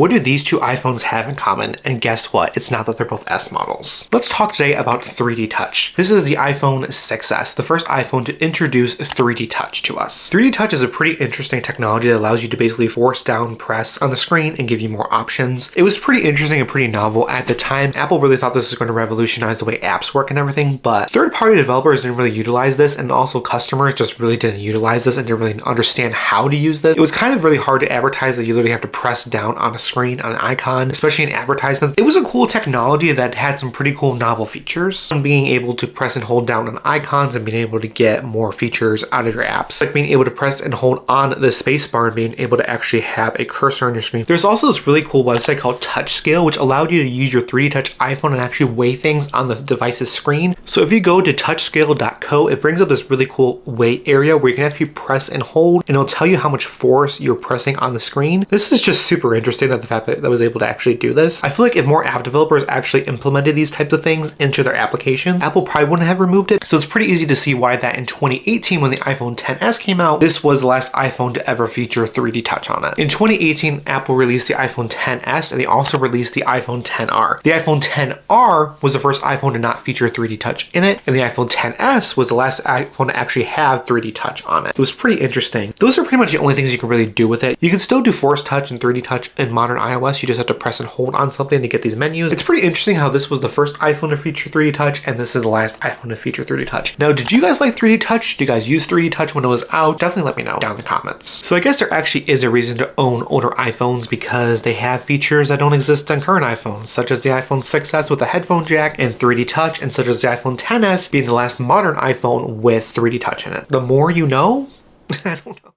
What do these two iPhones have in common? And guess what? It's not that they're both S models. Let's talk today about 3D Touch. This is the iPhone 6S, the first iPhone to introduce 3D Touch to us. 3D Touch is a pretty interesting technology that allows you to basically force down press on the screen and give you more options. It was pretty interesting and pretty novel at the time. Apple really thought this was going to revolutionize the way apps work and everything, but third-party developers didn't really utilize this, and also customers just really didn't utilize this and didn't really understand how to use this. It was kind of really hard to advertise that you literally have to press down on a screen, on an icon, especially in advertisements. It was a cool technology that had some pretty cool novel features. Being able to press and hold down on icons and being able to get more features out of your apps, like being able to press and hold on the space bar and being able to actually have a cursor on your screen. There's also this really cool website called TouchScale, which allowed you to use your 3D Touch iPhone and actually weigh things on the device's screen. So if you go to touchscale.co, it brings up this really cool weight area where you can actually press and hold, and it'll tell you how much force you're pressing on the screen. This is just super interesting, that the fact that I was able to actually do this. I feel like if more app developers actually implemented these types of things into their application, Apple probably wouldn't have removed it. So it's pretty easy to see why that in 2018, when the iPhone XS came out, this was the last iPhone to ever feature 3D Touch on it. In 2018, Apple released the iPhone XS, and they also released the iPhone XR. The iPhone XR was the first iPhone to not feature 3D Touch in it, and the iPhone XS was the last iPhone to actually have 3D Touch on it. It was pretty interesting. Those are pretty much the only things you can really do with it. You can still do Force Touch and 3D Touch in modern iOS. You just have to press and hold on something to get these menus. It's pretty interesting how this was the first iPhone to feature 3D Touch, and this is the last iPhone to feature 3D Touch. Now, did you guys like 3D Touch? Did you guys use 3D Touch when it was out? Definitely let me know down in the comments. So I guess there actually is a reason to own older iPhones, because they have features that don't exist on current iPhones, such as the iPhone 6S with a headphone jack and 3D Touch, and such as the iPhone XS being the last modern iPhone with 3D Touch in it. The more you know, I don't know.